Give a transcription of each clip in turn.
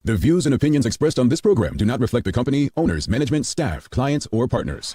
The views and opinions expressed on this program do not reflect the company, owners, management, staff, clients, or partners.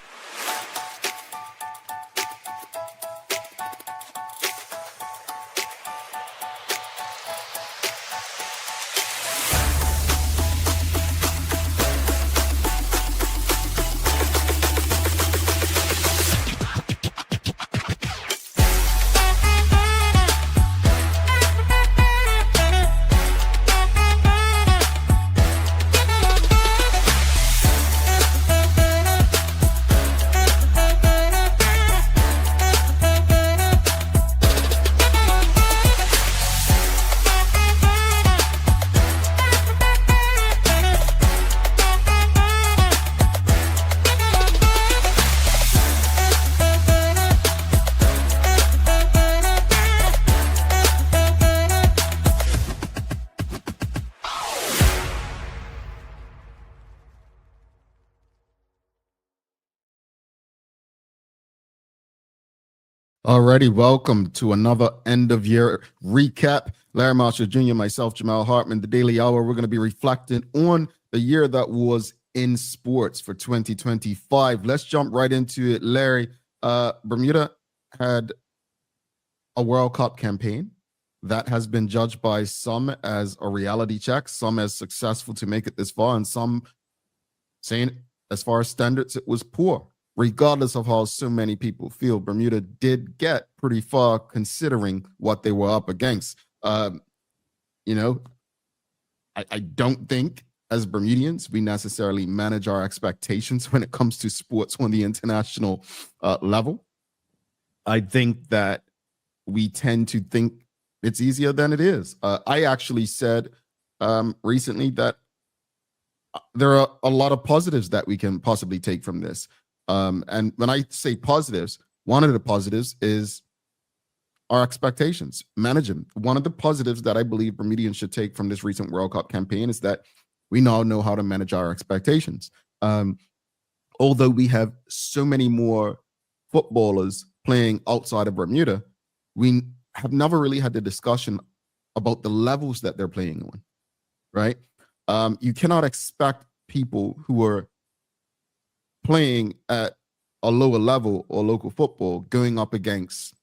Alrighty, welcome to another end-of-year recap. Larry Marshall Jr., myself, Jamel Hardtman, the Daily Hour. We're going to be reflecting on the year that was in sports for 2025. Let's jump right into it. Larry, Bermuda had a World Cup campaign that has been judged by some as a reality check, some as successful to make it this far, and some saying as far as standards, it was poor. Regardless of how so many people feel, Bermuda did get pretty far considering what they were up against. I don't think as Bermudians we necessarily manage our expectations when it comes to sports on the international level. I think that we tend to think it's easier than it is. I actually said recently that there are a lot of positives that we can possibly take from this. And when I say positives, one of the positives is our expectations, manage them. One of the positives that I believe Bermudians should take from this recent World Cup campaign is that we now know how to manage our expectations. Although we have so many more footballers playing outside of Bermuda, we have never really had the discussion about the levels that they're playing on, right? You cannot expect people who are playing at a lower level or local football going up against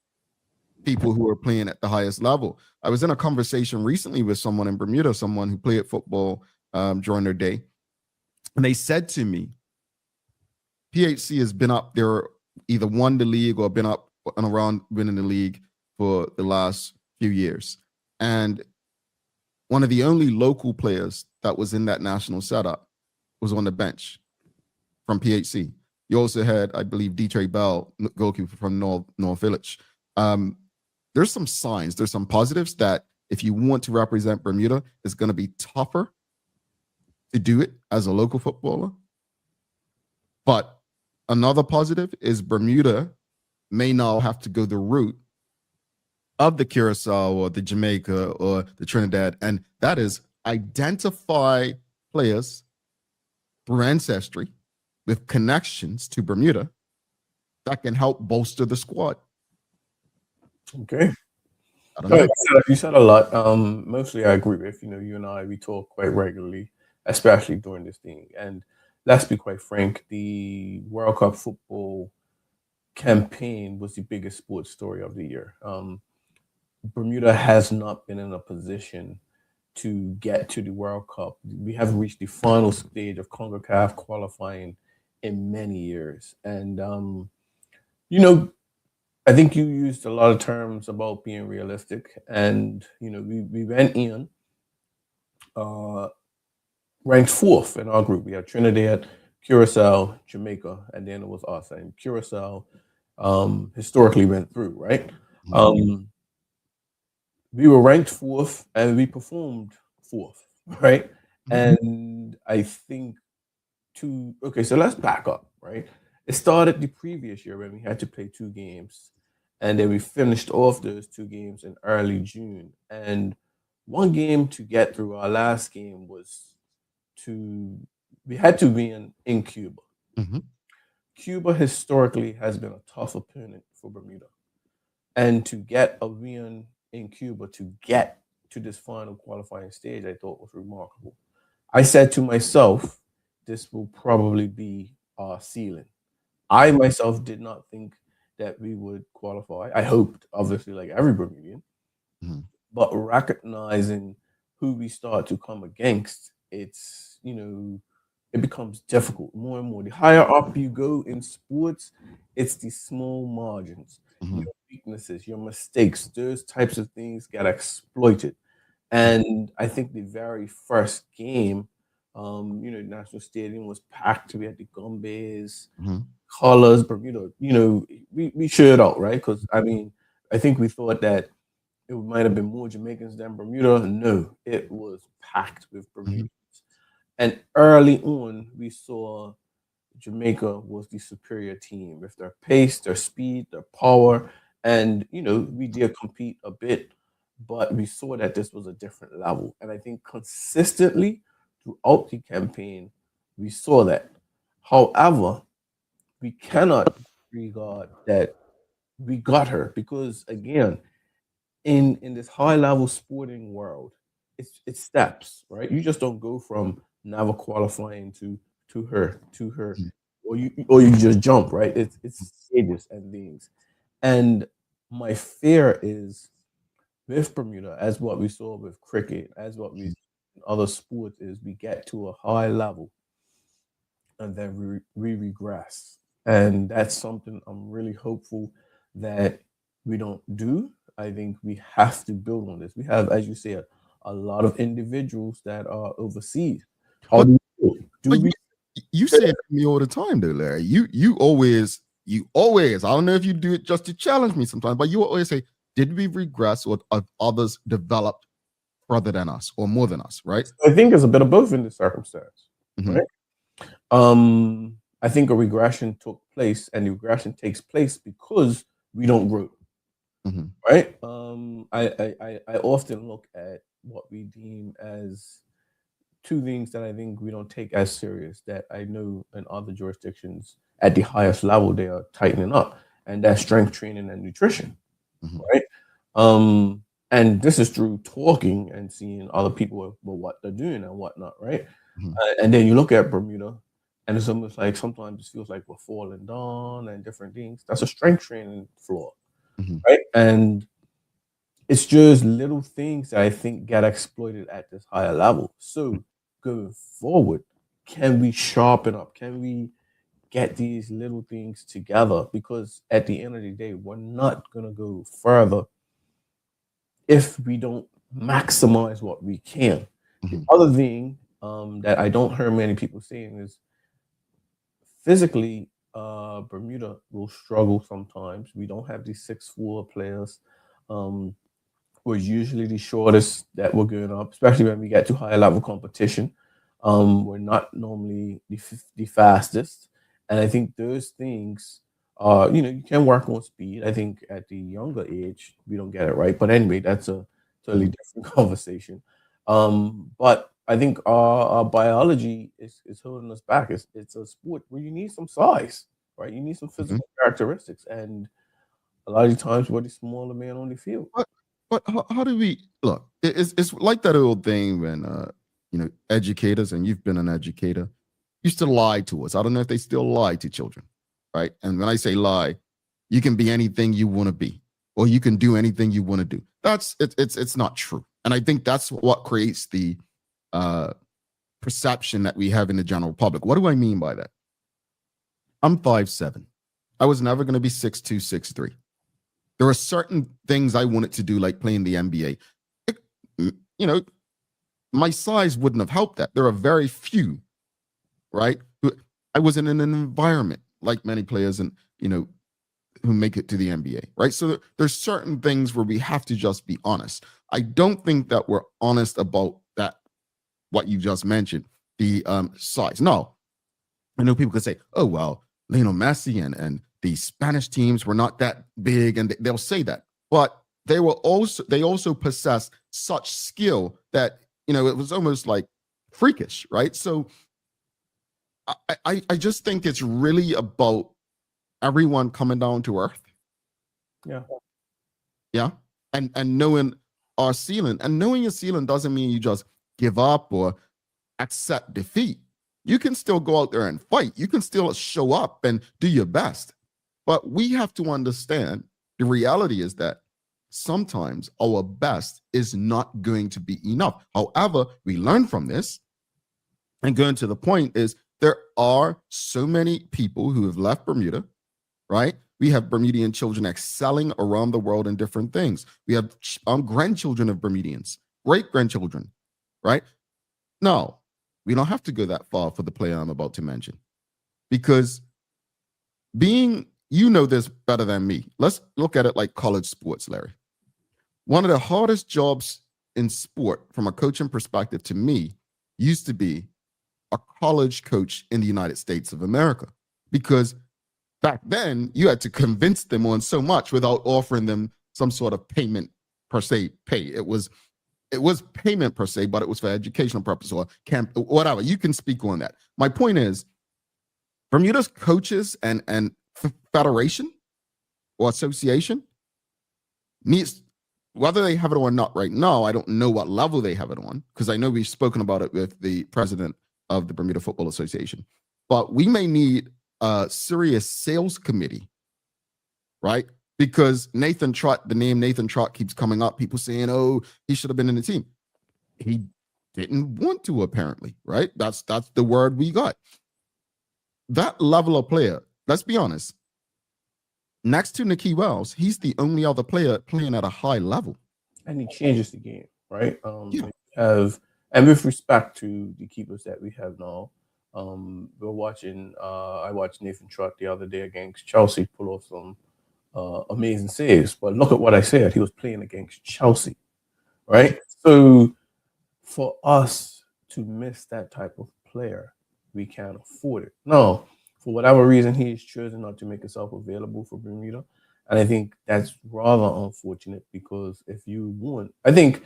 people who are playing at the highest level. I was in a conversation recently with someone in Bermuda, someone who played football during their day, and they said to me, PHC has been up there, either won the league or been up and around winning the league for the last few years. And one of the only local players that was in that national setup was on the bench from PHC. You also had, I believe, Detroit Bell, goalkeeper from North Village. There's some signs, there's some positives that if you want to represent Bermuda, it's going to be tougher to do it as a local footballer. But another positive is Bermuda may now have to go the route of the Curacao or the Jamaica or the Trinidad, and that is identify players through ancestry with connections to Bermuda that can help bolster the squad. Okay. I don't know. You said a lot. Mostly I agree with. You and I, we talk quite regularly, especially during this thing. And let's be quite frank, the World Cup football campaign was the biggest sports story of the year. Bermuda has not been in a position to get to the World Cup. We haven't reached the final stage of CONCACAF qualifying in many years. And, I think you used a lot of terms about being realistic. And, we went in ranked fourth in our group. We had Trinidad, Curacao, Jamaica, and then it was us. And Curacao historically went through, right? We were ranked fourth and we performed fourth, right? And I think so let's back up, right? It started the previous year when we had to play 2 games, and then we finished off those 2 games in early June. And one game to get through, our last game was we had to win in Cuba. Cuba historically has been a tough opponent for Bermuda. And to get a win in Cuba to get to this final qualifying stage, I thought was remarkable. I said to myself, this will probably be our ceiling. I myself did not think that we would qualify. I hoped, obviously, like every Bermudian, Mhm. but recognizing who we start to come against, it becomes difficult more and more. The higher up you go in sports, it's the small margins, Mhm. your weaknesses, your mistakes, those types of things get exploited. And I think the very first game, National Stadium was packed. We had the Gumbays, Mhm. colors, Bermuda, we shared out, right? Because I mean, I think we thought that it might have been more Jamaicans than Bermuda. No, it was packed with Mhm. Bermudans. And early on, we saw Jamaica was the superior team with their pace, their speed, their power. And, we did compete a bit, but we saw that this was a different level. And I think consistently throughout the campaign, we saw that. However, we cannot regard that we got her because, again, in this high level sporting world, it's steps, right? You just don't go from never qualifying to her, Mhm. or you just jump, right? It's stages and things. And my fear is with Bermuda, as what we saw with cricket, as what we Mhm. in other sports, is we get to a high level and then we regress. And that's something I'm really hopeful that we don't do. I think we have to build on this. We have, as you said, a lot of individuals that are overseas. How But do we do? but Do we? you say it to me all the time, though, Larry. You always. I don't know if you do it just to challenge me sometimes, but you always say, "Did we regress, or have others developed further than us, or more than us?" Right? I think it's a bit of both in this circumstance, Hmm. right? I think a regression took place, and the regression takes place because we don't grow, Hmm. right? I often look at what we deem as two things that I think we don't take as serious that I know in other jurisdictions at the highest level they are tightening up, and that's strength training and nutrition, Hmm. right? Um, and this is through talking and seeing other people with what they're doing and whatnot, right? Hmm. And then you look at Bermuda, and it's almost like sometimes it feels like we're falling down and different things. That's a strength training flaw, Hmm. right? And it's just little things that I think get exploited at this higher level. So going forward, can we sharpen up? Can we get these little things together? Because at the end of the day, we're not gonna go further if we don't maximize what we can. The Hmm. other thing that I don't hear many people saying is physically, Bermuda will struggle sometimes. We don't have these 6'4" players. Um, we're usually the shortest that we're going up, especially when we get to higher level competition. We're not normally the fastest, and I think those things are, you can work on speed. I think at the younger age we don't get it right, but anyway, that's a totally different conversation. But I think our biology is holding us back. It's a sport where you need some size, right? You need some Hmm. physical characteristics, and a lot of the times we're the smaller man on the field. But how do we look? It's like that old thing when educators, and you've been an educator, used to lie to us. I don't know if they still lie to children, right? And when I say lie, you can be anything you want to be, or you can do anything you want to do. It's not true. And I think that's what creates the uh perception that we have in the general public. What do I mean by that? I'm 5'7". I was never going to be 6'2", 6'3". There are certain things I wanted to do, like playing the NBA. You know, my size wouldn't have helped that. There are very few, right? I was in an environment like many players, and who make it to the NBA, right? So there's certain things where we have to just be honest. I don't think that we're honest about that. What you just mentioned, the size. No, I know people could say, "Oh well, Lionel Messi and the Spanish teams were not that big," and they'll say that, but they also possess such skill that it was almost like freakish, right? So I just think it's really about everyone coming down to earth, Yeah. yeah, and knowing our ceiling, and knowing your ceiling doesn't mean you just give up, or accept defeat. You can still go out there and fight. You can still show up and do your best. But we have to understand the reality is that sometimes our best is not going to be enough. However, we learn from this, and going to the point is there are so many people who have left Bermuda, right? We have Bermudian children excelling around the world in different things. We have grandchildren of Bermudians, great grandchildren, right? No, we don't have to go that far for the player I'm about to mention, because you know this better than me. Let's look at it like college sports, Larry. One of the hardest jobs in sport from a coaching perspective to me used to be a college coach in the United States of America, because back then you had to convince them on so much without offering them some sort of payment per se. It was payment per se, but it was for educational purpose or camp, whatever. You can speak on that. My point is, Bermuda's coaches and federation or association needs, whether they have it or not right now, I don't know what level they have it on, because I know we've spoken about it with the president of the Bermuda Football Association, but we may need a serious sales committee, right? Because the name Nathan Trott keeps coming up. People saying, oh, he should have been in the team. He didn't want to, apparently, right? That's the word we got. That level of player, let's be honest, next to Nicky Wells, he's the only other player playing at a high level. And he changes the game, right? Yeah. And with respect to the keepers that we have now, we're watching. I watched Nathan Trott the other day against Chelsea pull off some amazing saves. But look at what I said. He was playing against Chelsea, right? So for us to miss that type of player, we can't afford it. No, for whatever reason, he's chosen not to make himself available for Bermuda. And I think that's rather unfortunate, because if you want, I think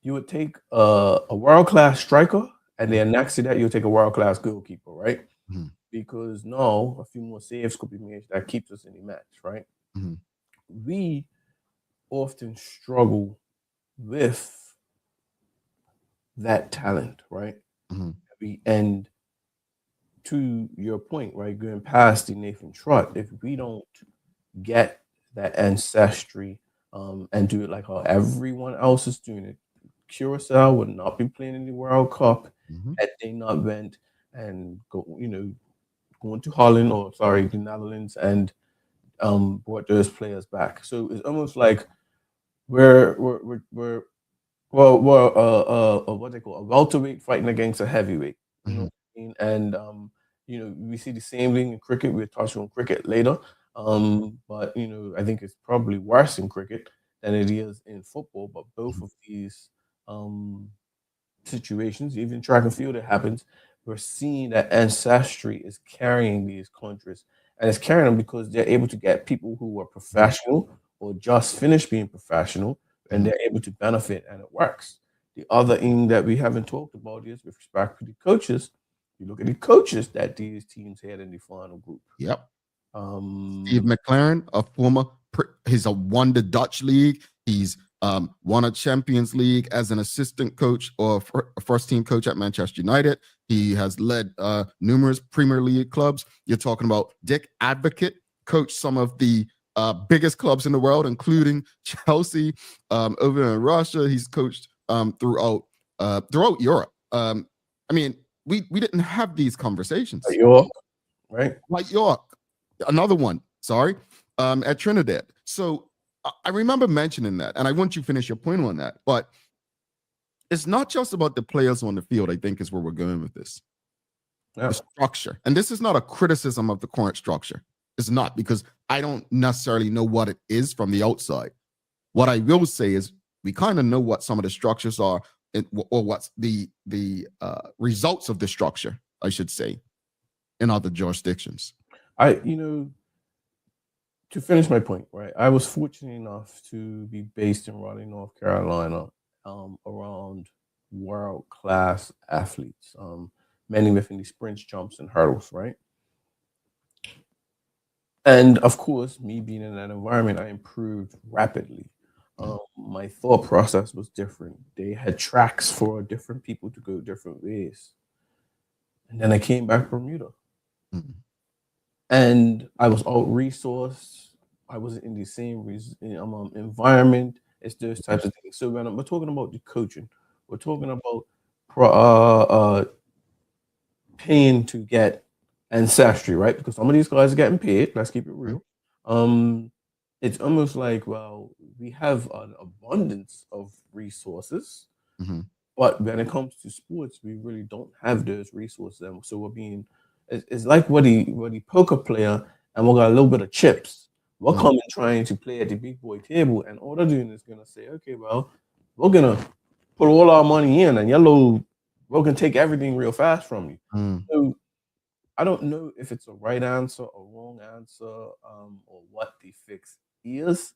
you would take a world-class striker, and then next to that, you'll take a world-class goalkeeper, right? Mm-hmm. Because now a few more saves could be made that keeps us in the match, right? Mm-hmm. We often struggle with that talent, right? Mm-hmm. And to your point, right, going past the Nathan Trott, if we don't get that ancestry and do it like how everyone else is doing it, Curacao would not be playing in the World Cup had they not went and going to Holland, or sorry, the Netherlands, and brought those players back. So it's almost like we're what they call a welterweight fighting against a heavyweight. You know what I mean? And we see the same thing in cricket. We'll touch on cricket later. But I think it's probably worse in cricket than it is in football. But both of these situations, even track and field, it happens. We're seeing that ancestry is carrying these countries, and it's carrying them because they're able to get people who are professional or just finished being professional, and they're able to benefit, and it works. The other thing that we haven't talked about is with respect to the coaches. You look at the coaches that these teams had in the final group. Yep. Steve McLaren, he's won the Dutch league. He's won a Champions League as an assistant coach or a first team coach at Manchester United. He has led numerous Premier League clubs. You're talking about Dick Advocate, coached some of the biggest clubs in the world, including Chelsea. Over in Russia, he's coached throughout Europe. I mean, we didn't have these conversations. Like York, right? Like York. Another one, sorry, at Trinidad. So I remember mentioning that, and I want you to finish your point on that. But it's not just about the players on the field, I think, is where we're going with this. Yeah. The structure. And this is not a criticism of the current structure. It's not, because I don't necessarily know what it is from the outside. What I will say is we kind of know what some of the structures are, or what's the results of the structure, I should say, in other jurisdictions. To finish my point, right? I was fortunate enough to be based in Raleigh, North Carolina, around world-class athletes, many within the sprints, jumps, and hurdles, right? And of course, me being in that environment, I improved rapidly. my thought process was different. They had tracks for different people to go different ways. And then I came back to Bermuda. Mhm. And I was out resourced. I wasn't in the same environment. It's those types of things. So when we're talking about the coaching, we're talking about paying to get ancestry, right? Because some of these guys are getting paid. Let's keep it real. It's almost like, well, we have an abundance of resources, Mhm. but when it comes to sports, we really don't have those resources. And so we're being, it's like what the poker player, and we got a little bit of chips. We're Mhm. coming trying to play at the big boy table, and all they're doing is gonna say, okay, well, we're gonna put all our money in, and yellow, we're gonna take everything real fast from you. Mhm. So I don't know if it's a right answer or wrong answer, or what the fix is,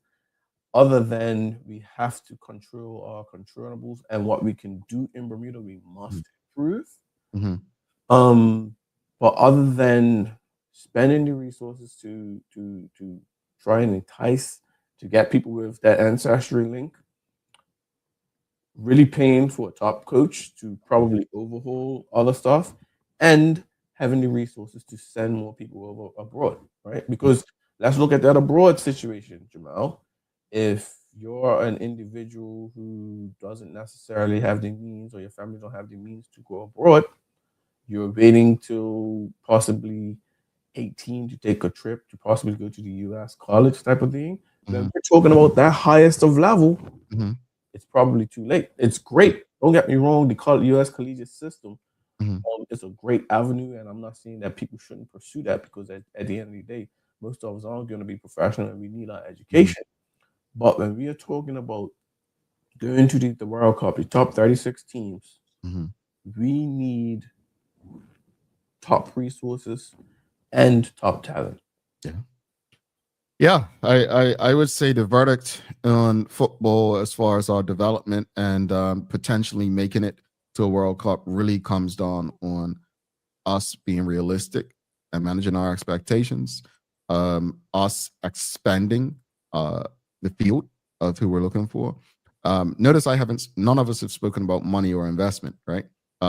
other than we have to control our controllables, and what we can do in Bermuda, we must improve. Mhm. But other than spending the resources to try and entice to get people with that ancestry link, really paying for a top coach to probably overhaul other stuff, and having the resources to send more people over abroad, right? Because let's look at that abroad situation, Jamal. If you're an individual who doesn't necessarily have the means, or your family don't have the means to go abroad, you're waiting till possibly 18 to take a trip to possibly go to the US college type of thing. When Mhm. we're talking about that highest of level, Mhm. it's probably too late. It's great. Don't get me wrong. The U.S. collegiate system Mhm. is a great avenue, and I'm not saying that people shouldn't pursue that, because at the end of the day, most of us aren't going to be professional, and we need our Mhm. education. But when we are talking about going to the World Cup, the top 36 teams, Mhm. we need top resources and top talent. Yeah. Yeah, I would say the verdict on football as far as our development and potentially making it to a World Cup really comes down on us being realistic and managing our expectations, us expanding the field of who we're looking for. Notice none of us have spoken about money or investment, right?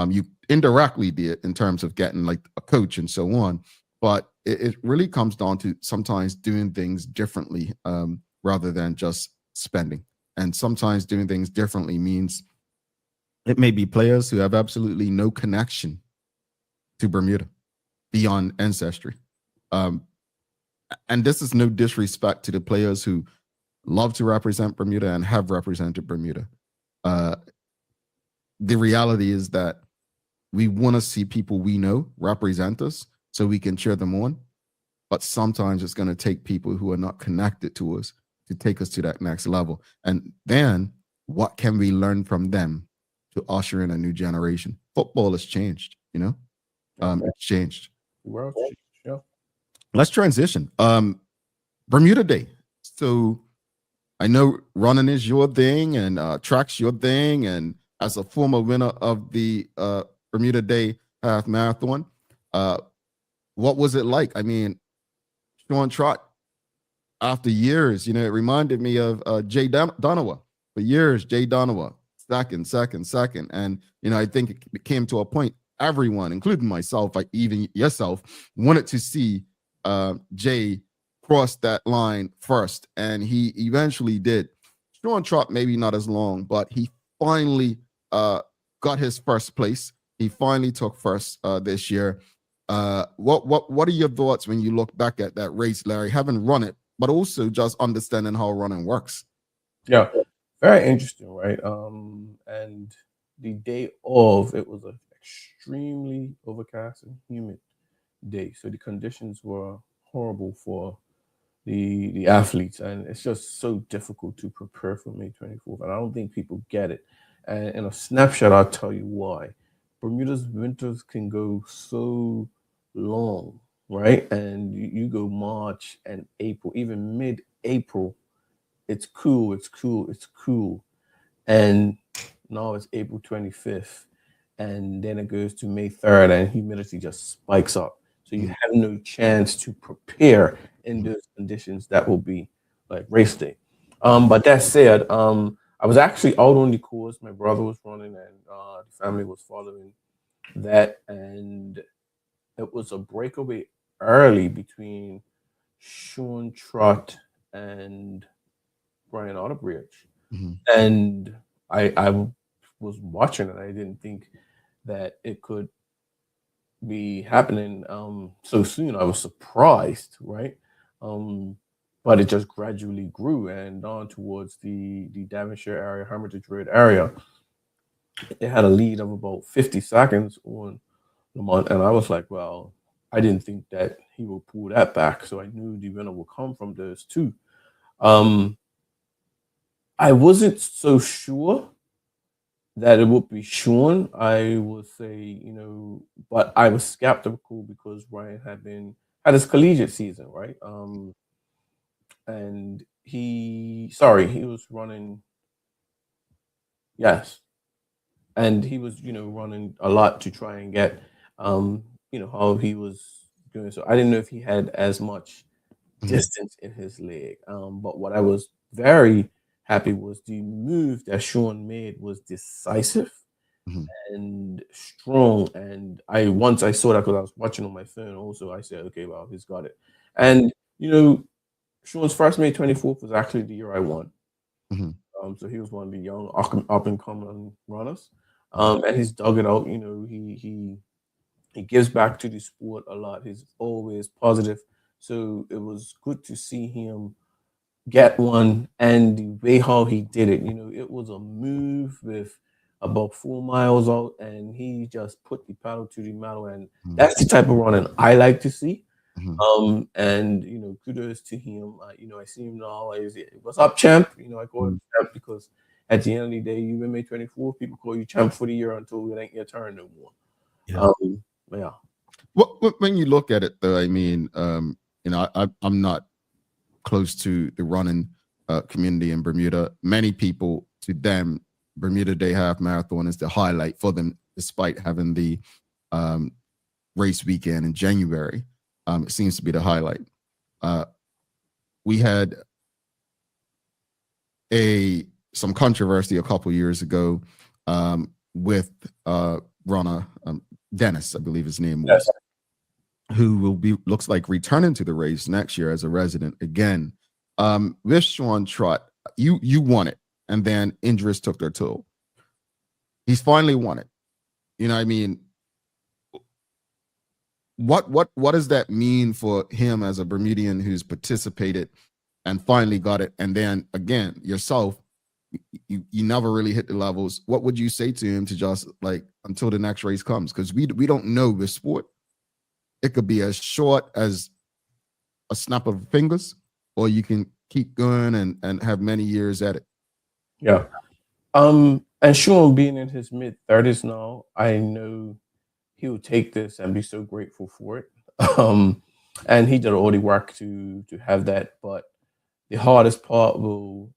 You indirectly did in terms of getting like a coach and so on, but it really comes down to sometimes doing things differently rather than just spending. And sometimes doing things differently means it may be players who have absolutely no connection to Bermuda beyond ancestry. Um, and this is no disrespect to the players who love to represent Bermuda and have represented Bermuda. Uh, the reality is that we want to see people we know represent us so we can cheer them on. But sometimes it's going to take people who are not connected to us to take us to that next level. And then what can we learn from them to usher in a new generation? Football has changed, Okay. it's changed. World Cup, yeah. Let's transition. Bermuda Day. So I know running is your thing and track's your thing. And as a former winner of the Bermuda Day half marathon, uh, what was it like? I mean, Sean Trott, after years, it reminded me of Jay Donowa. For years, Jay Donowa, second. And, I think it came to a point, everyone, including myself, like even yourself, wanted to see Jay cross that line first. And he eventually did. Sean Trott, maybe not as long, but he finally got his first place. He finally took first this year. What are your thoughts when you look back at that race, Larry? Having run it, but also just understanding how running works. Yeah, very interesting, right? And the day of, it was an extremely overcast and humid day, so the conditions were horrible for the athletes, and it's just so difficult to prepare for May 24th. And I don't think people get it. And in a snapshot, I'll tell you why. Bermuda's winters can go so long, right? And you go March and April, even mid-April, it's cool. And now it's April 25th. And then it goes to May 3rd, and humidity just spikes up. So you Mm, have no chance to prepare in those conditions that will be like race day. But that said, I was actually out on the course. My brother was running, and the family was following that, and it was a breakaway early between Sean Trott and Brian Otterbridge, Mhm. and I was watching it. I didn't think that it could be happening so soon. I was surprised, right? Um, but it just gradually grew and on towards the Devonshire area, Hermitage Road area. It had a lead of about 50 seconds on Lamont, and I was like, well, I didn't think that he would pull that back, so I knew the winner would come from those two. Um, I wasn't so sure that it would be Sean. I would say, but I was skeptical because Ryan had his collegiate season, right? And he was running, yes, and he was, running a lot to try and get, how he was doing. So I didn't know if he had as much Mhm. distance in his leg. But what I was very happy was the move that Sean made was decisive Mhm. and strong. And once I saw that because I was watching on my phone, also I said, okay, well, he's got it. And Sean's first May 24th was actually the year I won. Mhm. So he was one of the young up and coming runners. Mhm. And he's dug it out. He gives back to the sport a lot. He's always positive. So it was good to see him get one and the way how he did it. It was a move with about 4 miles out, and he just put the pedal to the metal, and Mhm. that's the type of running I like to see. Mhm. And kudos to him. I see him now. What's up, champ? I call him Mhm. champ because at the end of the day, you win May 24th, people call you champ for the year until it ain't your turn no more. Yeah. Yeah. When you look at it, though, I mean, I'm not close to the running community in Bermuda. Many people, to them, Bermuda Day Half Marathon is the highlight for them, despite having the um, race weekend in January. It seems to be the highlight. We had some controversy a couple years ago with runner Dennis, I believe his name Yes. was, who will be looks like returning to the race next year as a resident again. With Sean Trott, you won it, and then injuries took their toll. He's finally won it. You know what I mean? What does that mean for him as a Bermudian who's participated and finally got it? And then again, yourself, you never really hit the levels. What would you say to him to just like until the next race comes? Because we don't know with sport. It could be as short as a snap of fingers, or you can keep going and have many years at it. Yeah. And Sean being in his mid-30s now, I know he would take this and be so grateful for it. Um, and he did all the work to have that. But the hardest part will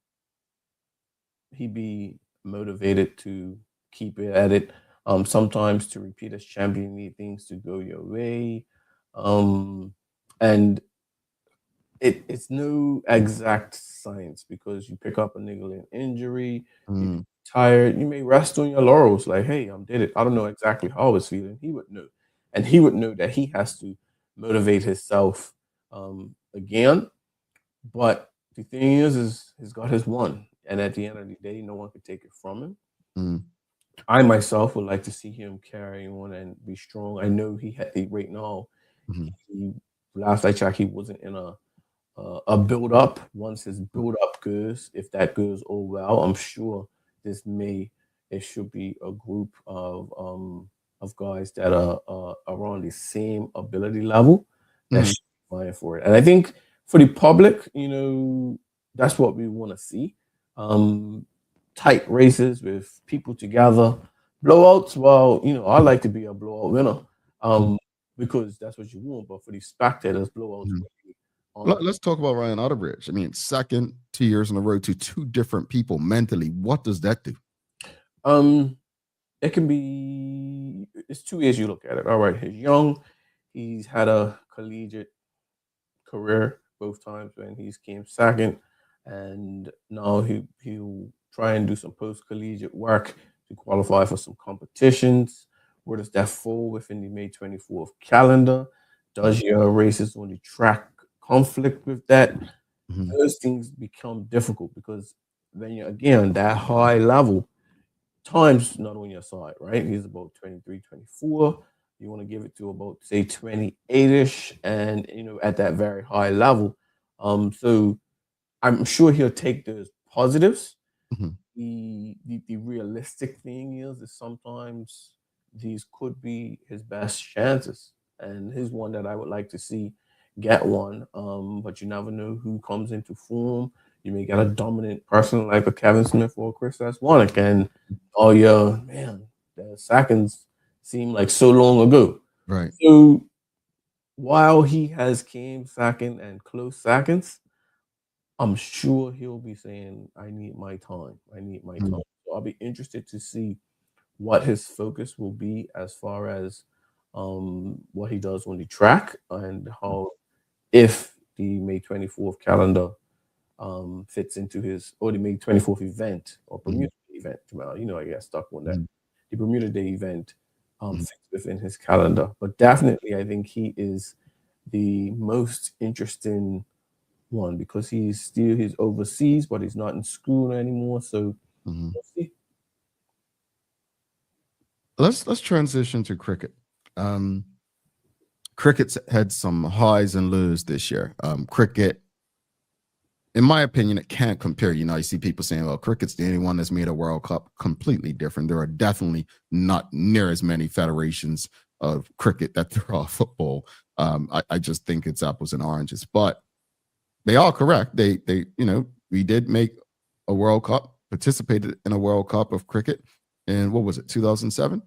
he be motivated to keep it at it. Sometimes to repeat as champion, you need things to go your way. And it's no exact science because you pick up a niggling injury, you Mm, tired, you may rest on your laurels, like, hey, I'm did it. I don't know exactly how I was feeling. He would know. And he would know that he has to motivate himself again. But the thing is he's got his one. And at the end of the day, no one could take it from him. mm, I myself would like to see him carry on and be strong. I know he had right now. mhm, He last I checked, he wasn't in a build up. Once his build up goes, if that goes all well, I'm sure it should be a group of guys that are around the same ability level that mhm, should be vying for it. And I think for the public, that's what we want to see. Um, Tight races with people together. Blowouts, well, I like to be a blowout winner. Um, because that's what you want. But for the spectators, blowouts mhm. really aren't. Let's talk about Ryan Otterbridge. I mean, second 2 years in a row to two different people mentally. What does that do? Um, it can be. It's two ways you look at it. All right, he's young. He's had a collegiate career both times when he's came second, and now try and do some post collegiate work to qualify for some competitions. Where does that fall within the May 24th calendar? Does your races on the track conflict with that? Mhm. Those things become difficult because then you're again that high level. Time's not on your side, right? He's about 23, 24. You want to give it to about say 28-ish, and at that very high level. So I'm sure he'll take those positives. Mhm. The realistic thing is sometimes these could be his best chances, and he's one that I would like to see get one. But you never know who comes into form. You may get a dominant person like a Kevin Smith or Chris S. Warnock, and oh yeah, man, the seconds seem like so long ago. Right. So while he has came second and close seconds, I'm sure he'll be saying, I need my time. I need my Mhm. time. So I'll be interested to see what his focus will be as far as what he does on the track and how, if the May 24th calendar fits into his, or the May 24th event or Mhm. Bermuda event. Well, I get stuck on that. Mhm. The Bermuda Day event Mhm. fits within his calendar. But definitely, I think he is the most interesting one because he's overseas, but he's not in school anymore. So Mhm. we'll see. Let's transition to cricket. Um, Cricket's had some highs and lows this year. Cricket, in my opinion, it can't compare. You see people saying, well, cricket's the only one that's made a World Cup. Completely different. There are definitely not near as many federations of cricket that there are football. I just think it's apples and oranges, but they are correct. We did make a World Cup, participated in a World Cup of cricket in, what was it, 2007?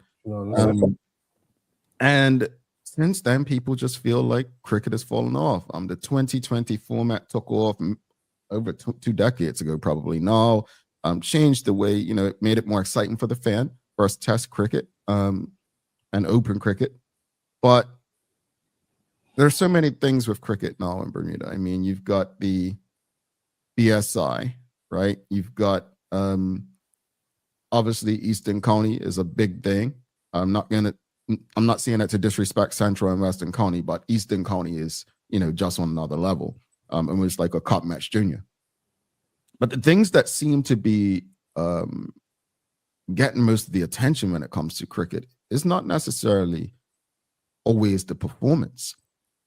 And since then, people just feel like cricket has fallen off. The 2020 format took off over 2 decades ago, probably now. Changed the way, it made it more exciting for the fan. First test cricket and open cricket. But there's so many things with cricket now in Bermuda. I mean, you've got the BSI, right? You've got obviously Eastern County is a big thing. I'm not saying that to disrespect Central and Western County, but Eastern County is, just on another level. It was like a cup match junior. But the things that seem to be getting most of the attention when it comes to cricket is not necessarily always the performance.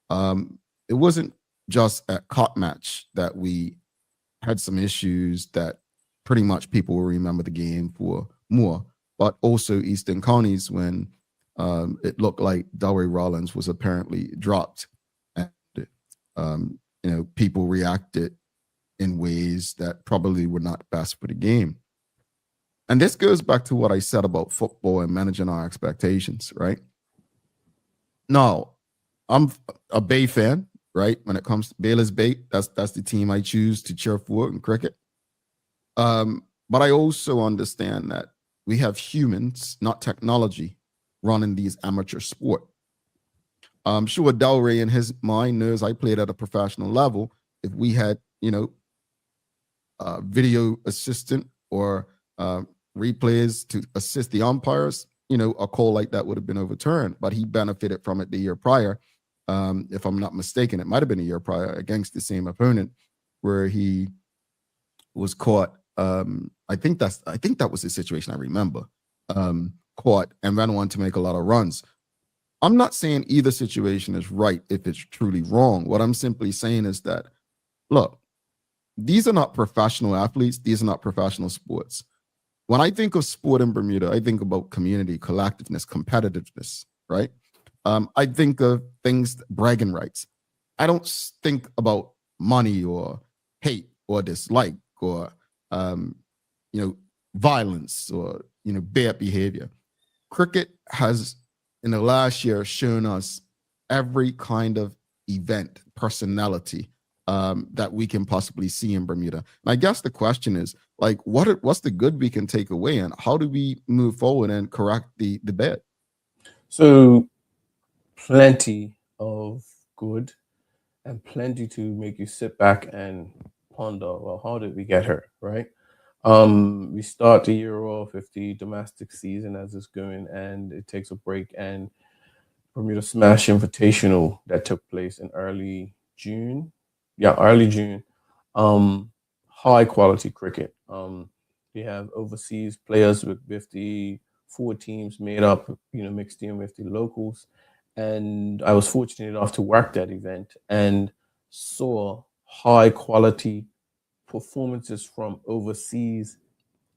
It wasn't just at cup match that we had some issues that pretty much people will remember the game for more, but also Eastern Counties when it looked like Delray Rollins was apparently dropped, and people reacted in ways that probably were not best for the game. And this goes back to what I said about football and managing our expectations, right? No, I'm a Bay fan, right? When it comes to Baylor's Bay, that's the team I choose to cheer for in cricket. But I also understand that we have humans, not technology, running these amateur sport. I'm sure Delray in his mind knows I played at a professional level. If we had, video assistant or replays to assist the umpires, a call like that would have been overturned. But he benefited from it the year prior. If I'm not mistaken, it might have been a year prior against the same opponent where he was caught. I think that was the situation I remember. Caught and went on to make a lot of runs. I'm not saying either situation is right if it's truly wrong. What I'm simply saying is that, look, these are not professional athletes. These are not professional sports. When I think of sport in Bermuda, I think about community, collectiveness, competitiveness, right? I think of things, bragging rights. I don't think about money or hate or dislike or, um, violence or, bad behavior. Cricket has, in the last year, shown us every kind of event, personality that we can possibly see in Bermuda. And I guess the question is, like, what's the good we can take away, and how do we move forward and correct the bad? So plenty of good and plenty to make you sit back and ponder, well, how did we get here, right? We start the year off with the domestic season as it's going, and it takes a break. And Bermuda Smash Invitational that took place in early June. Yeah, early June. Um, High quality cricket. We have overseas players with the four teams made up, mixed in with the locals. And I was fortunate enough to work that event and saw high quality performances from overseas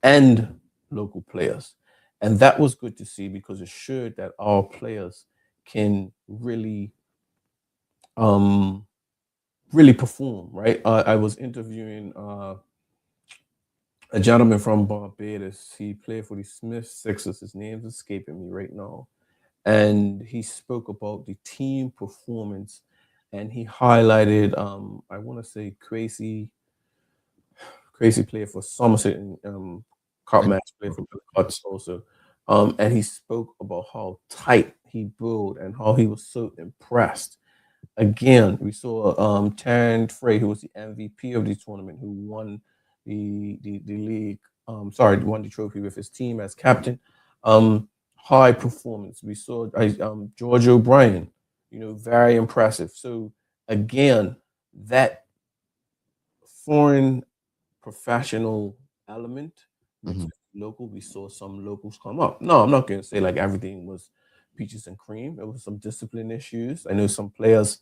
and local players. And that was good to see because it showed that our players can um, really perform, right? I was interviewing a gentleman from Barbados. He played for the Smith Sixers. His name's escaping me right now. And he spoke about the team performance and he highlighted, I want to say, Crazy played for Somerset and Cop Right. Match played for the Cuts also. And he spoke about how tight he built and how he was so impressed. Again, we saw Taryn Frey, who was the MVP of the tournament, who won the league. Won the trophy with his team as captain. High performance. We saw George O'Brien, very impressive. So again, that foreign professional element mixed Mhm. with local. We saw some locals come up. No, I'm not going to say like everything was peaches and cream. There was some discipline issues. I know some players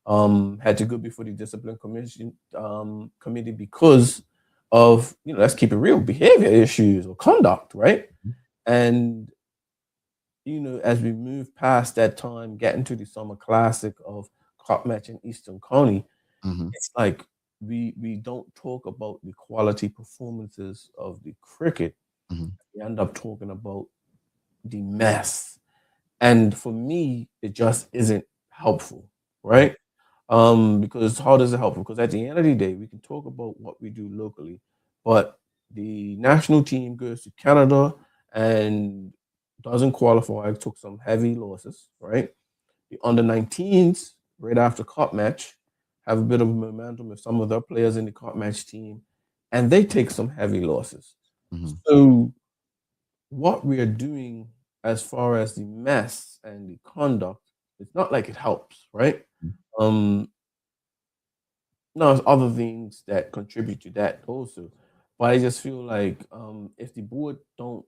had to go before the discipline commission committee because of let's keep it real, behavior issues or conduct, right? And as we move past that time, getting to the summer classic of Cup match in Eastern County, Mhm. it's like we don't talk about the quality performances of the cricket. Mhm. We end up talking about the mess. And for me, it just isn't helpful, right? Because how does it help? Because at the end of the day, we can talk about what we do locally, but the national team goes to Canada and doesn't qualify, took some heavy losses, right? The under 19s, right after cup match, have a bit of momentum with some of their players in the cup match team, and they take some heavy losses. Mhm. So what we are doing as far as the mess and the conduct, it's not like it helps, right? Um, no, there's other things that contribute to that also. But I just feel like if the board don't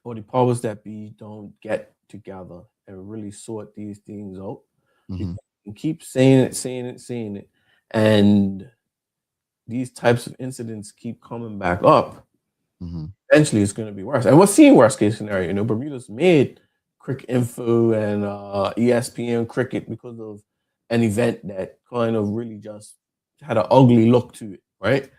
or the powers that be don't get together and really sort these things out, Mhm. because you can keep saying it, saying it, saying it, and these types of incidents keep coming back up, Mhm. eventually it's going to be worse. And we're seeing worst case scenario. Bermuda's made Cricket Info and ESPN Cricket because of an event that kind of really just had an ugly look to it, right?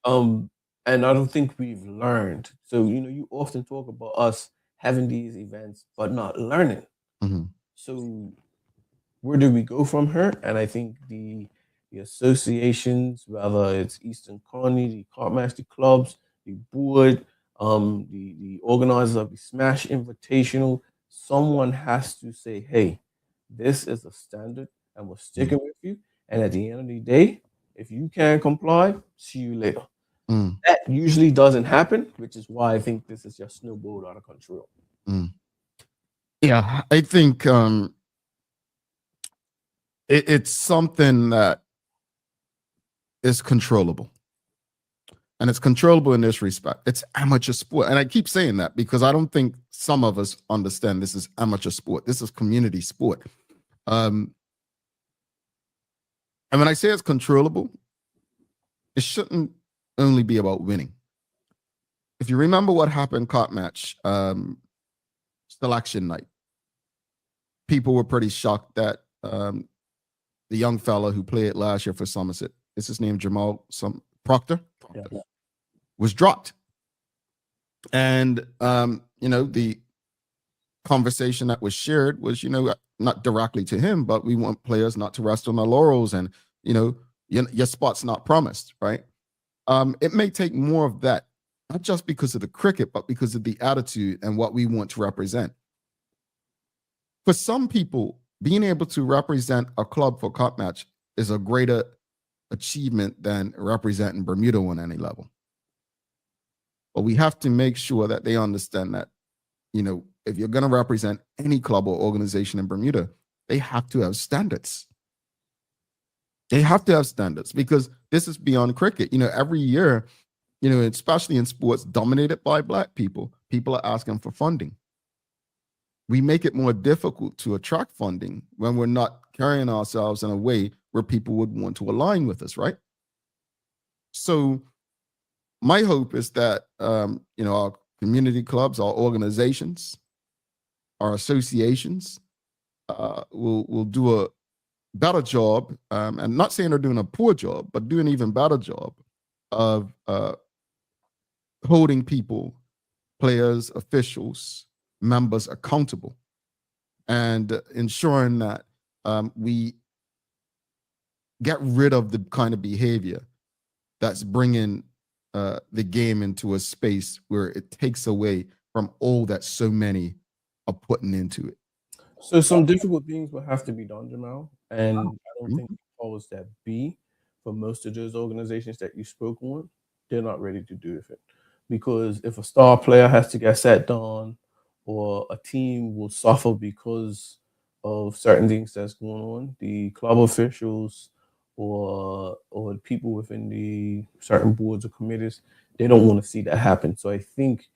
Um, and I don't think we've learned. So you often talk about us having these events but not learning. Mhm. So where do we go from here? And I think the associations, whether it's Eastern Colony, the Cartmaster clubs, the board, the organizers of the Smash Invitational, someone has to say, "Hey, this is a standard, and we're Mhm. sticking with you." And at the end of the day, if you can't comply, see you later. Mm. That usually doesn't happen, which is why I think this is just snowballed out of control. Mm. Yeah, I think it's something that is controllable. And it's controllable in this respect. It's amateur sport. And I keep saying that because I don't think some of us understand this is amateur sport. This is community sport. Um, and when I say it's controllable, it shouldn't only be about winning. If you remember what happened cop match selection night, people were pretty shocked that the young fella who played last year for Somerset, is his name Jamal Proctor? Yeah. Proctor, was dropped. And the conversation that was shared was, not directly to him, but we want players not to rest on their laurels, and your spot's not promised, right? It may take more of that, not just because of the cricket, but because of the attitude and what we want to represent. For some people, being able to represent a club for cup match is a greater achievement than representing Bermuda on any level. But we have to make sure that they understand that, if you're going to represent any club or organization in Bermuda, they have to have standards. They have to have standards, because this is beyond cricket. Every year, especially in sports dominated by Black people, people are asking for funding. We make it more difficult to attract funding when we're not carrying ourselves in a way where people would want to align with us, right? So my hope is that, our community clubs, our organizations, our associations will do a better job, and not saying they're doing a poor job, but do an even better job of holding people, players, officials, members accountable, and ensuring that we get rid of the kind of behavior that's bringing the game into a space where it takes away from all that so many are putting into it. So some difficult things will have to be done, Jamel, and I don't think the powers that be for most of those organizations that you spoke on, they're not ready to do it. Because if a star player has to get sat down, or a team will suffer because of certain things that's going on, the club officials or people within the certain boards or committees, they don't want to see that happen. So I think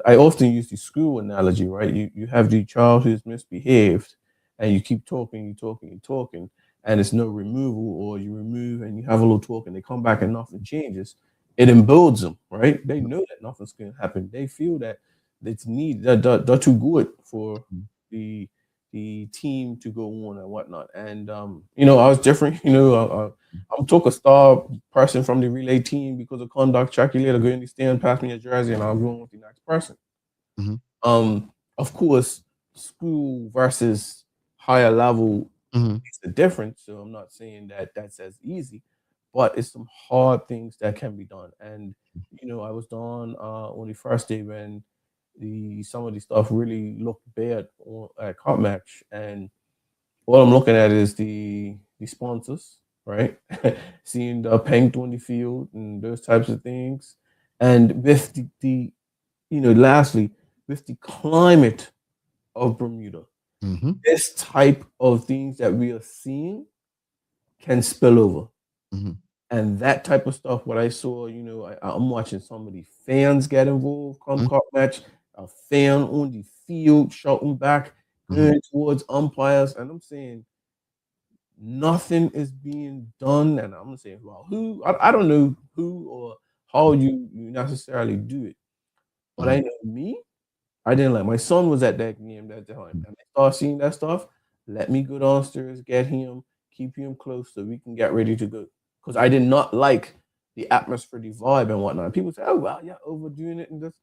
I often use the school analogy, right? You have the child who's misbehaved, and you keep talking, and it's no removal, or you remove and you have a little talk, and they come back and nothing changes. It emboldens them, right? They know that nothing's going to happen. They feel that it's needed. They're too good for the team to go on and whatnot. And I was different. I'm took a star person from the relay team because of conduct. Check you later. Go in the stand, pass me a jersey, and I'll go on with the next person. Of course, school versus higher level is the difference. So I'm not saying that that's as easy, but it's some hard things that can be done. And I was done on the first day when some of the stuff really looked bad at Cup Match, and all I'm looking at is the sponsors, right? Seeing the paint on the field and those types of things, and with the lastly, with the climate of Bermuda, this type of things that we are seeing can spill over. And that type of stuff, what I saw, I'm watching some of the fans get involved come Cup Match, a fan on the field shouting back, going towards umpires, and I'm saying nothing is being done. And I'm saying, well, who? I don't know who or how you necessarily do it, but I know me, I didn't like. My son was at that game that time, and I started seeing that stuff. Let me go downstairs, get him, keep him close, so we can get ready to go. Because I did not like the atmosphere, the vibe, and whatnot. People say, "Oh, well, yeah, overdoing it," and this.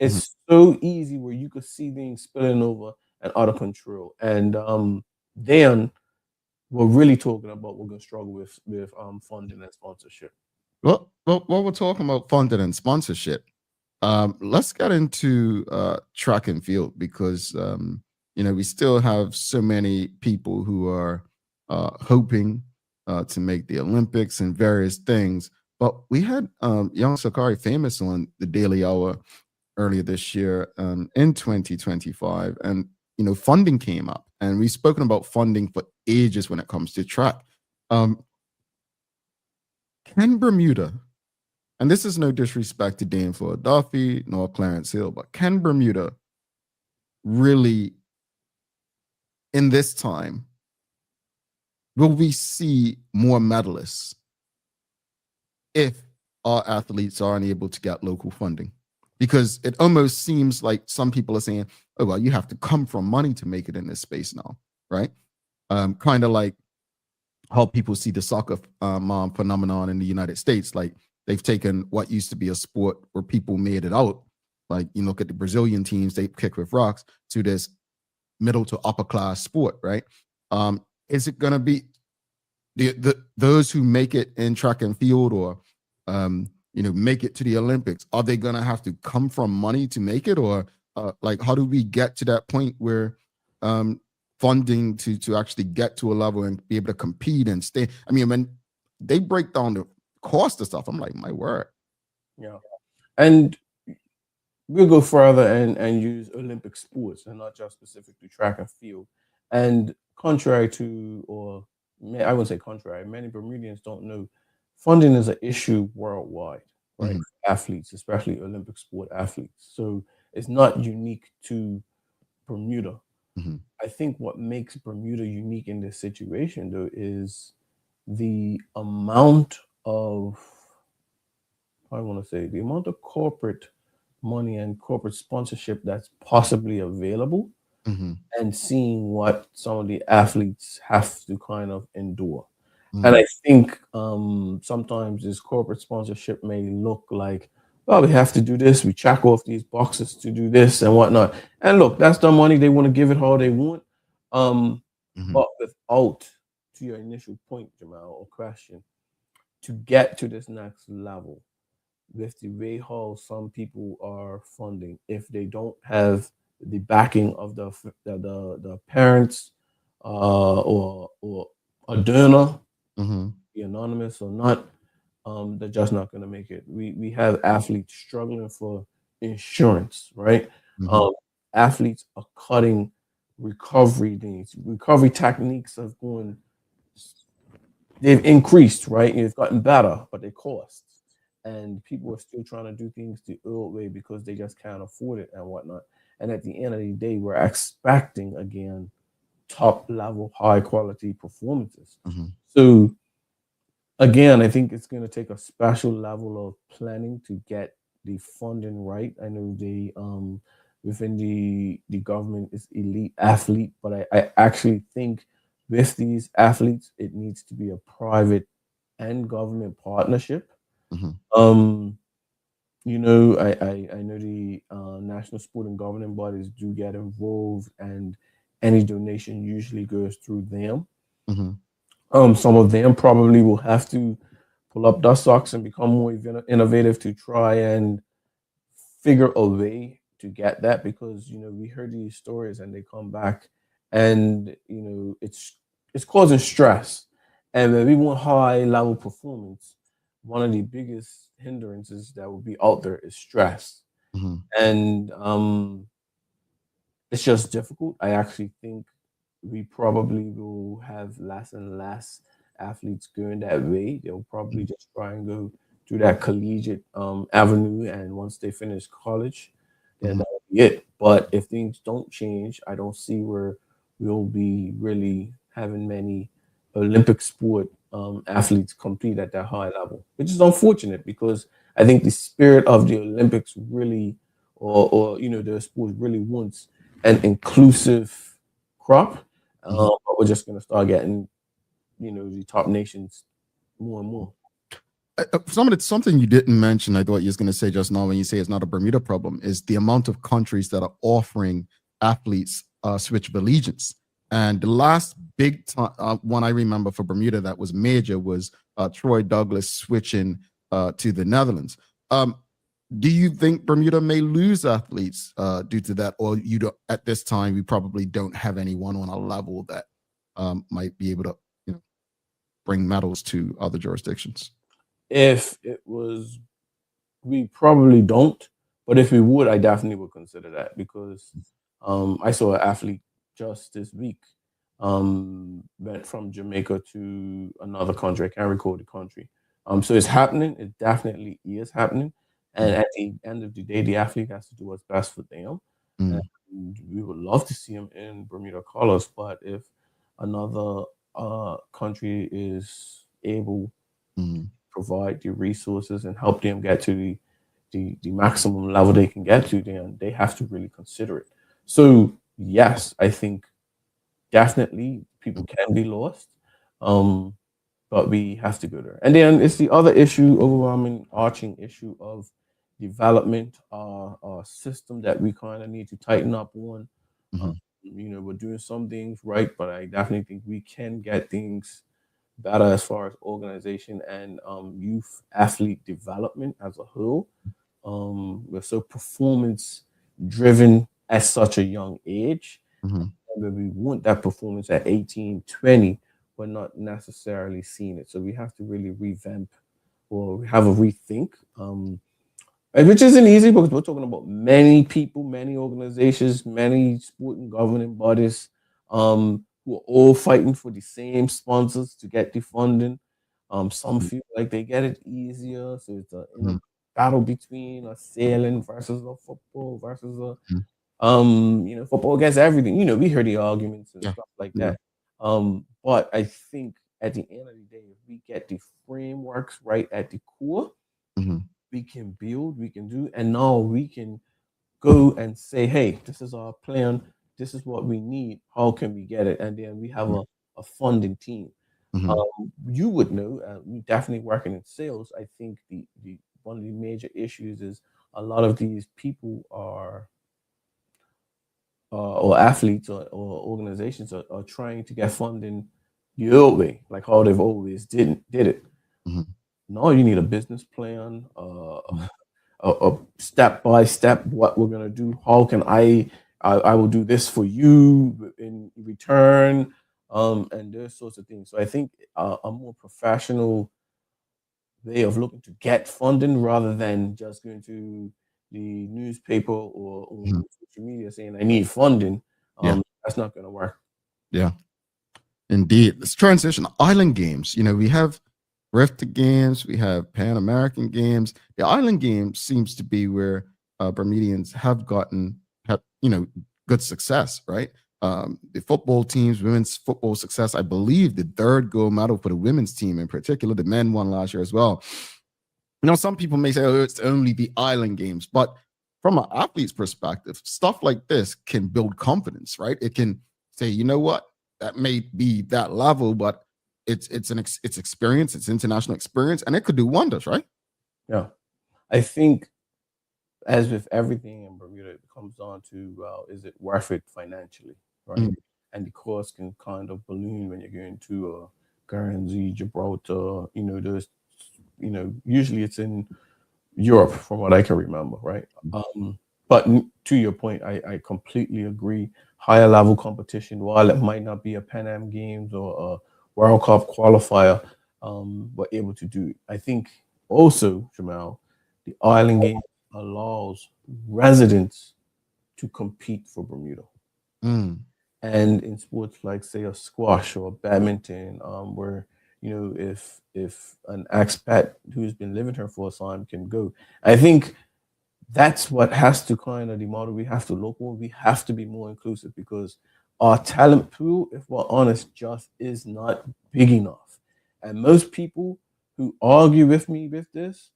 It's so easy where you could see things spilling over and out of control. And then we're really talking about we're going to struggle with funding and sponsorship. Well, while we're talking about funding and sponsorship, let's get into track and field, because we still have so many people who are hoping to make the Olympics and various things. But we had young Sakari Famous on the Daily Hour earlier this year, in 2025, and funding came up, and we've spoken about funding for ages when it comes to track. Can Bermuda, and this is no disrespect to Dane Floyd Duffy nor Clarence Hill, but can Bermuda really, in this time, will we see more medalists if our athletes are unable to get local funding? Because it almost seems like some people are saying, oh, well, you have to come from money to make it in this space now, right? Kind of like how people see the soccer mom phenomenon in the United States. Like, they've taken what used to be a sport where people made it out, like you look at the Brazilian teams, they kick with rocks, to this middle to upper class sport, right? Is it going to be those who make it in track and field, or make it to the Olympics? Are they going to have to come from money to make it, or like, how do we get to that point where funding to actually get to a level and be able to compete and stay? I mean, when they break down the cost of stuff, I'm like, my word. Yeah. And we'll go further and use Olympic sports and not just specific to track and field. And contrary to, or I wouldn't say contrary, many Bermudians don't know funding is an issue worldwide, right? Mhm. For athletes, especially Olympic sport athletes. So it's not unique to Bermuda. Mhm. I think what makes Bermuda unique in this situation, though, is the amount of, I want to say, the amount of corporate money and corporate sponsorship that's possibly available, Mhm. and seeing what some of the athletes have to kind of endure. And Mhm. I think sometimes this corporate sponsorship may look like, well, we have to do this, we check off these boxes to do this and whatnot. And look, that's the money, they want to give it how they want. Um, Mhm. but without, to your initial point, Jamal, or question, to get to this next level, with the way how some people are funding, if they don't have the backing of the parents, or a donor, Mhm. be anonymous or not, they're just not going to make it. We have athletes struggling for insurance, right? Mhm. Um, Athletes are cutting recovery needs. Recovery techniques have gone, they've increased, right? They've gotten better, but they cost. And people are still trying to do things the old way because they just can't afford it and whatnot. And at the end of the day, we're expecting again top level, high quality performances. Mhm. So again, I think it's going to take a special level of planning to get the funding right. I know they within the government is elite athlete, but I actually think with these athletes, it needs to be a private and government partnership. Mhm. Um, I know the national sport and governing bodies do get involved, and any donation usually goes through them. Mhm. Some of them probably will have to pull up dust socks and become more innovative to try and figure a way to get that, because we heard these stories and they come back, and it's causing stress. And when we want high level performance, one of the biggest hindrances that will be out there is stress. Mhm. And it's just difficult. I actually think we probably will have less and less athletes going that way. They'll probably just try and go through that collegiate avenue, and once they finish college, then Mhm. that'll be it. But if things don't change, I don't see where we'll be really having many Olympic sport athletes compete at that high level, which is unfortunate because I think the spirit of the Olympics really, or the sport really wants an inclusive crop. Mhm. But we're just going to start getting, the top nations more and more. Something you didn't mention, I thought you was going to say just now when you say it's not a Bermuda problem, is the amount of countries that are offering athletes switch of allegiance. And the last big one I remember for Bermuda that was major was Troy Douglas switching to the Netherlands. Um, do you think Bermuda may lose athletes due to that, or you don't, at this time we probably don't have anyone on a level that might be able to, bring medals to other jurisdictions? If it was, we probably don't, but if we would, I definitely would consider that, because I saw an athlete just this week went from Jamaica to another country. I can't recall the country. So it's happening. It definitely is happening. And Mhm. at the end of the day, the athlete has to do what's best for them. And Mhm. we would love to see him in Bermuda colors, but if another country is able Mhm. provide the resources and help them get to the maximum level they can get to, then they have to really consider it. So yes, I think definitely people can be lost, um, but we have to go there. And then it's the other issue, overwhelming, arching issue of development, system that we kind of need to tighten up on. Uh, Mhm. we're doing some things right, but I definitely think we can get things better as far as organization and youth athlete development as a whole. We're so performance driven at such a young age. Mhm. And we want that performance at 18, 20, but not necessarily seeing it. So we have to really revamp or have a rethink. Which isn't easy because we're talking about many people, many organizations, many sport and governing bodies, who are all fighting for the same sponsors to get the funding. Some Mhm. feel like they get it easier, so it's a Mhm. battle between a sailing versus a football versus a Mhm. football against everything. We hear the arguments and Yeah. stuff like Yeah. that. But I think at the end of the day, if we get the frameworks right at the core, Mhm. we can build, we can do, and now we can go and say, hey, this is our plan, this is what we need, how can we get it? And then we have a funding team. Mhm. You would know, we definitely working in sales. I think the one of the major issues is a lot of these people are or athletes or organizations are trying to get funding the old way, like how they've always did it. Mhm. No, you need a business plan, Mhm. a step by step what we're gonna do. How can I will do this for you in return, and those sorts of things. So I think a more professional way of looking to get funding rather than just going to the newspaper or Mhm. on social media saying I need funding. Yeah. That's not gonna work. Yeah. Indeed. Let's transition. Island games. We have Rift games, we have Pan American games. The island games seems to be where Bermudians have good success, right? The football teams, women's football success. I believe the third gold medal for the women's team in particular. The men won last year as well. Some people may say, oh, it's only the island games, but from an athlete's perspective, stuff like this can build confidence, right? It can say, you know what, that may be that level, but it's experience, it's international experience, and it could do wonders, right? Yeah, I think as with everything in Bermuda, it comes down to, well, is it worth it financially, right? Mhm. And the cost can kind of balloon when you're going to Guernsey, Gibraltar. Usually it's in Europe, from what I can remember, right? But to your point, I completely agree. Higher level competition, while it might not be a Pan Am Games or a World Cup qualifier, we're able to do it. I think also, Jamal, the island game allows residents to compete for Bermuda. Mm. And in sports like, say, a squash or badminton, where if an expat who's been living here for a time can go, I think that's what has to kind of the model we have to look for. We have to be more inclusive because our talent pool, if we're honest, just is not big enough. And most people who argue with me with this,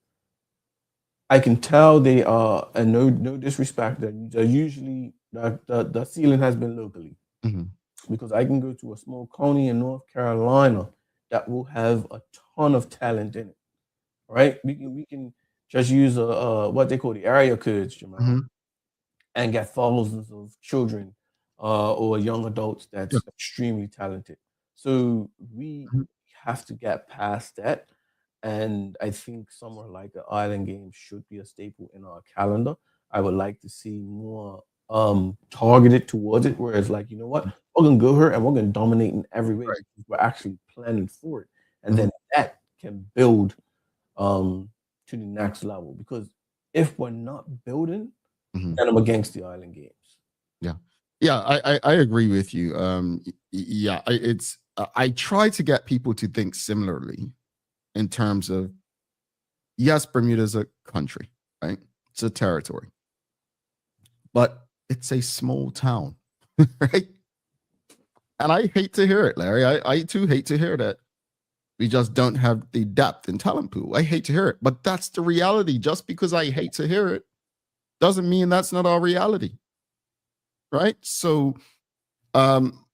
I can tell they are, and no disrespect, that they're usually the ceiling has been locally, Mhm. because I can go to a small county in North Carolina that will have a ton of talent in it. Right? We can just use what they call the area codes, Jamal, Mhm. and get thousands of children or young adults Yeah. that's extremely talented. So we Mhm. have to get past that. And I think somewhere like the Island Games should be a staple in our calendar. I would like to see more targeted towards it, where it's like, you know what, we're gonna go here and we're gonna dominate in every way Right. because we're actually planning for it. And Mhm. then that can build to the next level. Because if we're not building, Mhm. then I'm against the Island Games. Yeah. Yeah, I agree with you. Yeah, I try to get people to think similarly in terms of, yes, Bermuda's a country, right? It's a territory, but it's a small town, right? And I hate to hear it, Larry. I too hate to hear that we just don't have the depth in talent pool. I hate to hear it, but that's the reality. Just because I hate to hear it doesn't mean that's not our reality, right? So, um,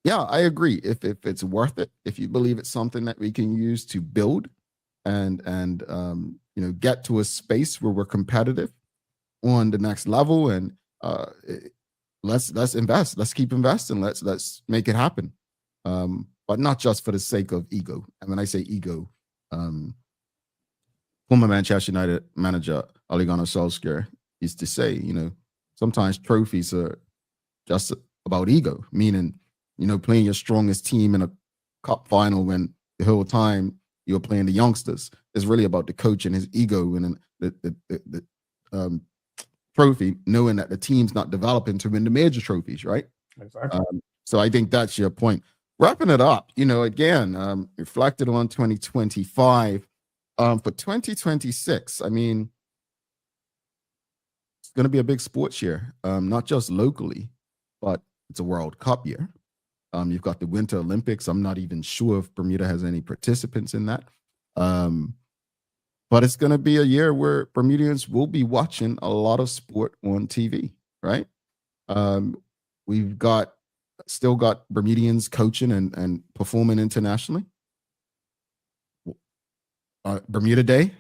yeah, I agree. If it's worth it, if you believe it's something that we can use to build and get to a space where we're competitive on the next level, and uh, let's invest. Let's keep investing. Let's make it happen. But not just for the sake of ego. And when I say ego, um, former Manchester United manager Ole Gunnar Solskjaer used to say, sometimes trophies are just about ego, meaning, playing your strongest team in a cup final when the whole time you're playing the youngsters. It's really about the coach and his ego and the trophy, knowing that the team's not developing to win the major trophies, right? Exactly. So I think that's your point. Wrapping it up, again, reflected on 2025. For 2026, I mean, it's going to be a big sports year, not just locally, but it's a World Cup year. You've got the Winter Olympics. I'm not even sure if Bermuda has any participants in that. But it's going to be a year where Bermudians will be watching a lot of sport on TV, right? We've still got Bermudians coaching and performing internationally. Bermuda Day,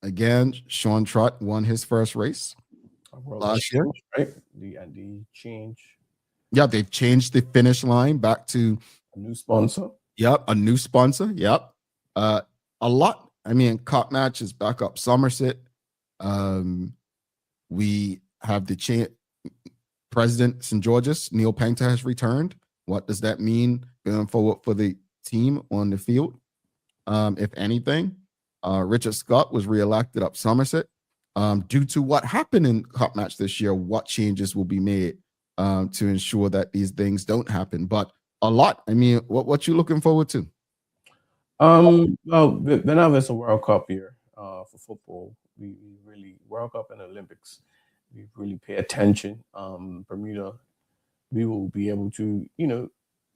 again, Sean Trott won his first race last year, right? The change. Yeah, they've changed the finish line back to a new sponsor. Yep, a new sponsor. Yep, a lot. I mean, Cup Match is back up Somerset. We have the President St. George's, Neil Painter, has returned. What does that mean going forward for the team on the field? If anything, Richard Scott was reelected up Somerset. Due to what happened in Cup Match this year, what changes will be made to ensure that these things don't happen? But a lot. I mean, what you looking forward to? Well, whenever it's a World Cup year for football, we really World Cup and Olympics, we really pay attention. Bermuda, we will be able to,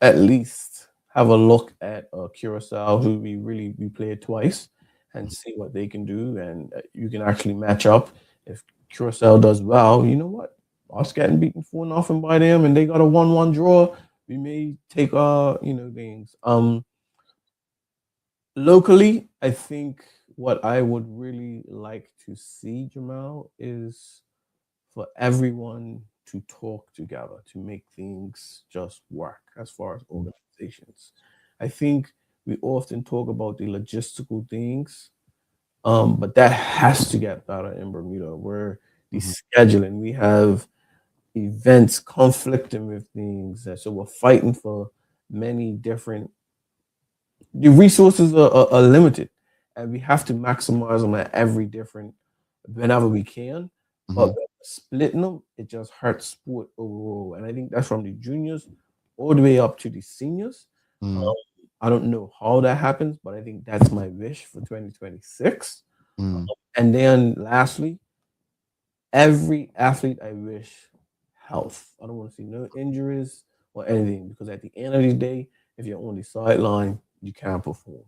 at least have a look at Curacao, who we played twice, and see what they can do, and you can actually match up. If Curacao does well, you know what? Us getting beaten 4-0 by them, and they got a 1-1 draw, we may take games. Locally, I think what I would really like to see, Jamel, is for everyone to talk together to make things just work as far as organizations. I think we often talk about the logistical things, but that has to get better in Bermuda, where the scheduling, we have events conflicting with things. So we're fighting for many different, the resources are limited, and we have to maximize them at every different, whenever we can. But splitting them, it just hurts sport overall. And I think that's from the juniors all the way up to the seniors. I don't know how that happens, but I think that's my wish for 2026. And then lastly, every athlete, I wish health. I don't want to see no injuries or anything, because at the end of the day, if you're on the sideline, you can't perform.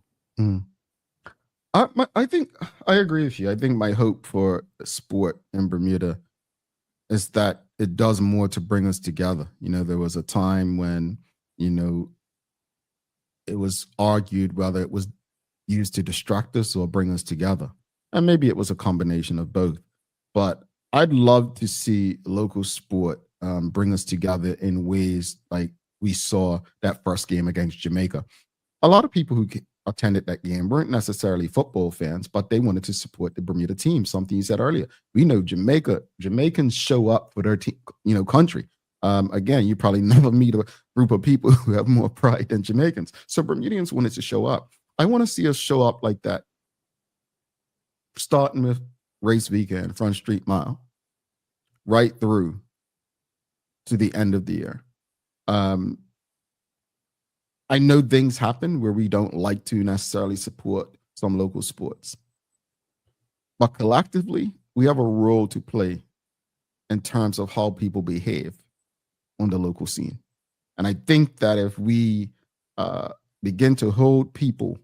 I think I agree with you. I think my hope for sport in Bermuda is that it does more to bring us together. There was a time when, it was argued whether it was used to distract us or bring us together. And maybe it was a combination of both. But I'd love to see local sport bring us together in ways like we saw that first game against Jamaica. A lot of people who attended that game weren't necessarily football fans, but they wanted to support the Bermuda team. Something you said earlier. We know Jamaicans show up for their team, country. Again, you probably never meet a group of people who have more pride than Jamaicans. So Bermudians wanted to show up. I want to see us show up like that, starting with race weekend, Front Street Mile, right through to the end of the year. I know things happen where we don't like to necessarily support some local sports, but collectively, we have a role to play in terms of how people behave on the local scene. And I think that if we begin to hold people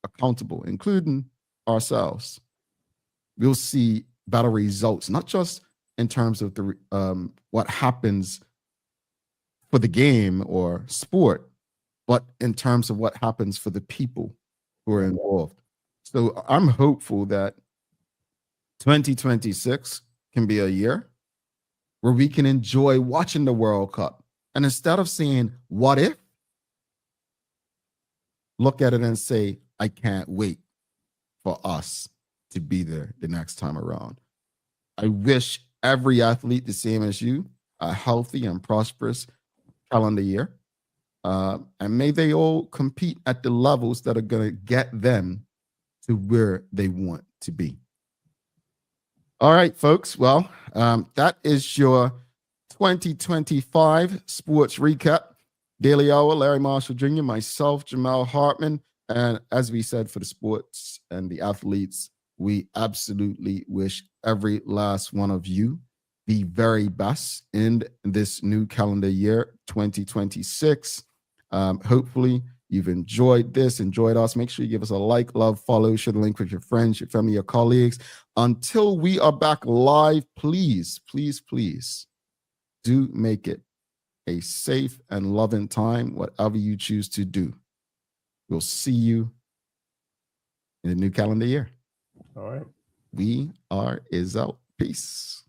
accountable, including ourselves, we'll see better results, not just in terms of the what happens for the game or sport, but in terms of what happens for the people who are involved. So I'm hopeful that 2026 can be a year where we can enjoy watching the World Cup. And instead of saying, what if? Look at it and say, I can't wait for us to be there the next time around. I wish every athlete the same as you, a healthy and prosperous calendar year. And may they all compete at the levels that are going to get them to where they want to be. All right, folks. Well, that is your 2025 sports recap. Daily Hour, Larry Marshall Jr., myself, Jamel Hardtman. And as we said, for the sports and the athletes, we absolutely wish every last one of you the very best in this new calendar year, 2026. Hopefully, you've enjoyed us. Make sure you give us a like, love, follow, share the link with your friends, your family, your colleagues. Until we are back live, please, please, please do make it a safe and loving time, whatever you choose to do. We'll see you in the new calendar year. All right. We are out. Peace.